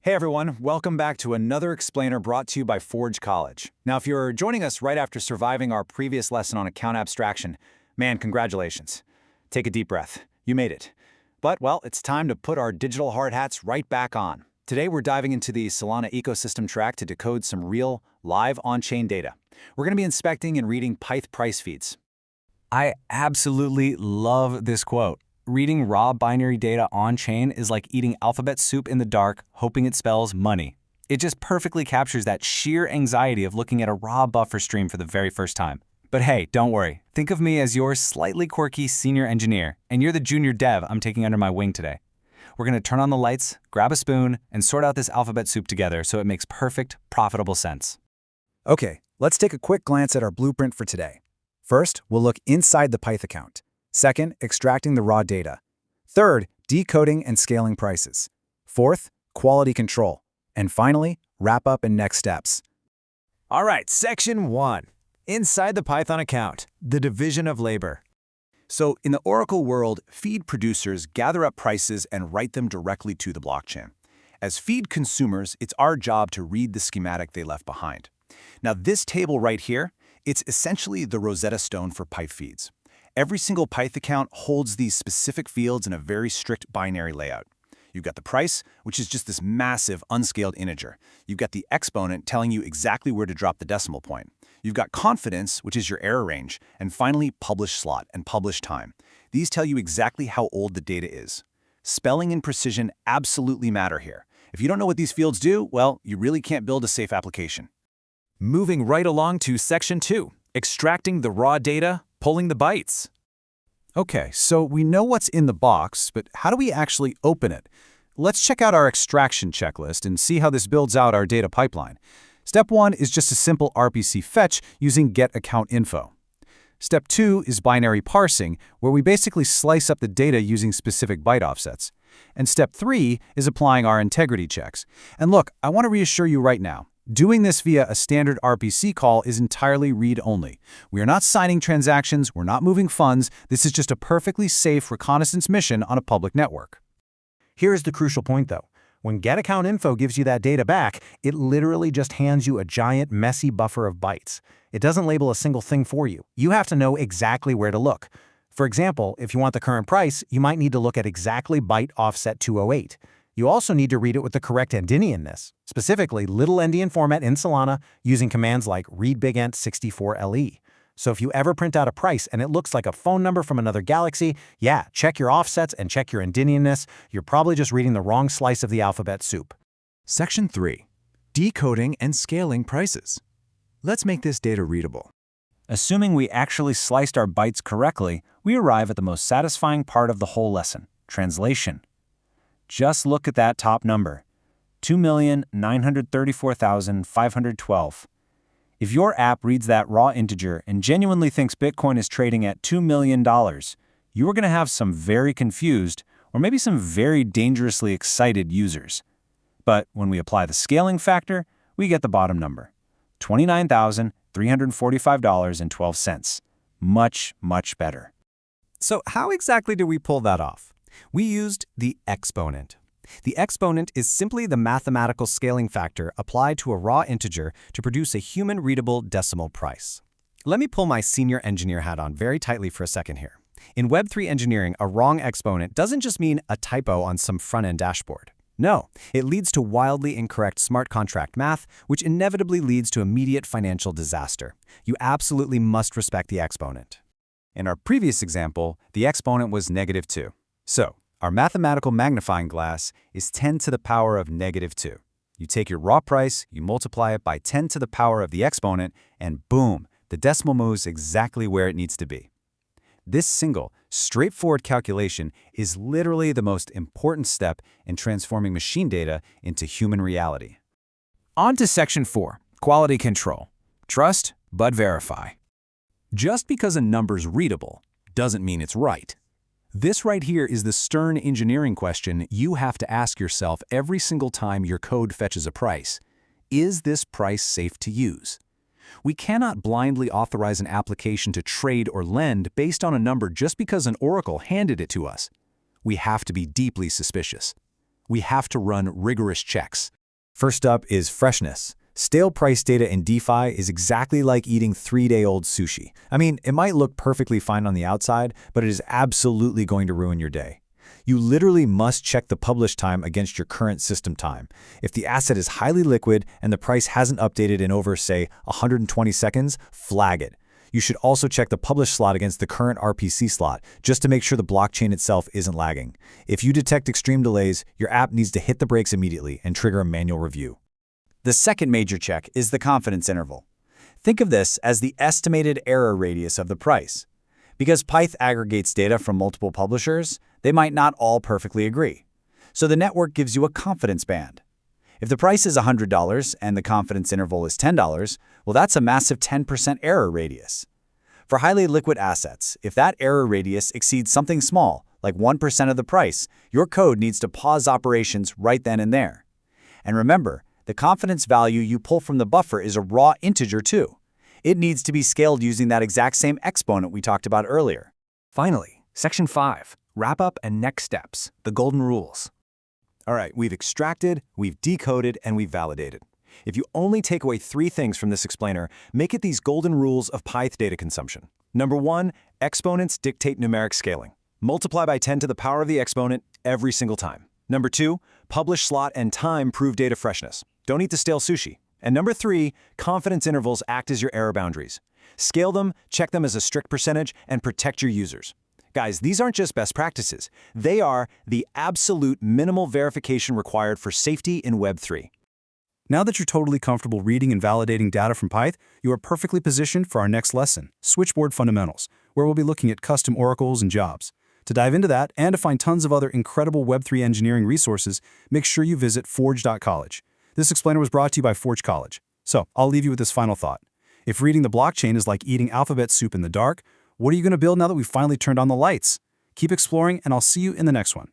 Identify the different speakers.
Speaker 1: Hey everyone, welcome back to another explainer brought to you by Forge College. Now, if you're joining us right after surviving our previous lesson on account abstraction, man, congratulations. Take a deep breath. You made it. But, well, it's time to put our digital hard hats right back on. Today, we're diving into the Solana ecosystem track to decode some real, live on-chain data. We're going to be inspecting and reading Pyth price feeds.
Speaker 2: I absolutely love this quote. Reading raw binary data on-chain is like eating alphabet soup in the dark, hoping it spells money. It just perfectly captures that sheer anxiety of looking at a raw buffer stream for the very first time. But hey, don't worry. Think of me as your slightly quirky senior engineer, and you're the junior dev I'm taking under my wing today. We're going to turn on the lights, grab a spoon, and sort out this alphabet soup together so it makes perfect, profitable sense.
Speaker 1: Okay, let's take a quick glance at our blueprint for today. First, we'll look inside the Pyth account. Second, extracting the raw data. Third, decoding and scaling prices. Fourth, quality control. And finally, wrap up and next steps.
Speaker 3: All right, section 1. Inside the Python account, the division of labor.
Speaker 1: So in the Oracle world, feed producers gather up prices and write them directly to the blockchain. As feed consumers, it's our job to read the schematic they left behind. Now this table right here, it's essentially the Rosetta Stone for Pyth feeds. Every single Pyth account holds these specific fields in a very strict binary layout. You've got the price, which is just this massive unscaled integer. You've got the exponent telling you exactly where to drop the decimal point. You've got confidence, which is your error range, and finally publish slot and publish time. These tell you exactly how old the data is. Spelling and precision absolutely matter here. If you don't know what these fields do, well, you really can't build a safe application.
Speaker 3: Moving right along to section 2, extracting the raw data, pulling the bytes.
Speaker 1: Okay, so we know what's in the box, but how do we actually open it? Let's check out our extraction checklist and see how this builds out our data pipeline. Step 1 is just a simple RPC fetch using getAccountInfo. Step 2 is binary parsing, where we basically slice up the data using specific byte offsets. And step 3 is applying our integrity checks. And look, I want to reassure you right now, doing this via a standard RPC call is entirely read-only. We are not signing transactions, we're not moving funds, this is just a perfectly safe reconnaissance mission on a public network.
Speaker 4: Here's the crucial point though. When getAccountInfo gives you that data back, it literally just hands you a giant, messy buffer of bytes. It doesn't label a single thing for you. You have to know exactly where to look. For example, if you want the current price, you might need to look at exactly byte offset 208. You also need to read it with the correct endianness, specifically little endian format in Solana using commands like readBigEnt64LE. So if you ever print out a price and it looks like a phone number from another galaxy, yeah, check your offsets and check your endianness. You're probably just reading the wrong slice of the alphabet soup.
Speaker 1: Section 3. Decoding and scaling prices. Let's make this data readable.
Speaker 2: Assuming we actually sliced our bytes correctly, we arrive at the most satisfying part of the whole lesson, translation. Just look at that top number, 2,934,512. If your app reads that raw integer and genuinely thinks Bitcoin is trading at $2 million, you are going to have some very confused or maybe some very dangerously excited users. But when we apply the scaling factor, we get the bottom number, $29,345.12. Much, much better.
Speaker 3: So how exactly do we pull that off? We used the exponent. The exponent is simply the mathematical scaling factor applied to a raw integer to produce a human-readable decimal price. Let me pull my senior engineer hat on very tightly for a second here. In Web3 engineering, a wrong exponent doesn't just mean a typo on some front-end dashboard. No, it leads to wildly incorrect smart contract math, which inevitably leads to immediate financial disaster. You absolutely must respect the exponent.
Speaker 1: In our previous example, the exponent was -2. So, our mathematical magnifying glass is 10 to the power of -2. You take your raw price, you multiply it by 10 to the power of the exponent, and boom, the decimal moves exactly where it needs to be. This single, straightforward calculation is literally the most important step in transforming machine data into human reality.
Speaker 3: On to section 4, quality control. Trust, but verify. Just because a number's readable doesn't mean it's right. This right here is the stern engineering question you have to ask yourself every single time your code fetches a price. Is this price safe to use? We cannot blindly authorize an application to trade or lend based on a number just because an oracle handed it to us. We have to be deeply suspicious. We have to run rigorous checks. First up is freshness. Stale price data in DeFi is exactly like eating 3-day-old sushi. I mean, it might look perfectly fine on the outside, but it is absolutely going to ruin your day. You literally must check the publish time against your current system time. If the asset is highly liquid and the price hasn't updated in over, say, 120 seconds, flag it. You should also check the publish slot against the current RPC slot, just to make sure the blockchain itself isn't lagging. If you detect extreme delays, your app needs to hit the brakes immediately and trigger a manual review.
Speaker 2: The second major check is the confidence interval. Think of this as the estimated error radius of the price. Because Pyth aggregates data from multiple publishers, they might not all perfectly agree. So the network gives you a confidence band. If the price is $100 and the confidence interval is $10, well, that's a massive 10% error radius. For highly liquid assets, if that error radius exceeds something small, like 1% of the price, your code needs to pause operations right then and there. And remember, the confidence value you pull from the buffer is a raw integer too. It needs to be scaled using that exact same exponent we talked about earlier.
Speaker 1: Finally, Section 5, Wrap Up and Next Steps, the Golden Rules. All right, we've extracted, we've decoded, and we've validated. If you only take away 3 things from this explainer, make it these golden rules of Pyth data consumption. Number 1, exponents dictate numeric scaling. Multiply by 10 to the power of the exponent every single time. Number 2, publish slot and time prove data freshness. Don't eat the stale sushi. And number 3, confidence intervals act as your error boundaries. Scale them, check them as a strict percentage, and protect your users. Guys, these aren't just best practices. They are the absolute minimal verification required for safety in Web3.
Speaker 5: Now that you're totally comfortable reading and validating data from Pyth, you are perfectly positioned for our next lesson, Switchboard Fundamentals, where we'll be looking at custom oracles and jobs. To dive into that and to find tons of other incredible Web3 engineering resources, make sure you visit forge.college. This explainer was brought to you by Forge College. So I'll leave you with this final thought. If reading the blockchain is like eating alphabet soup in the dark, what are you going to build now that we've finally turned on the lights? Keep exploring, and I'll see you in the next one.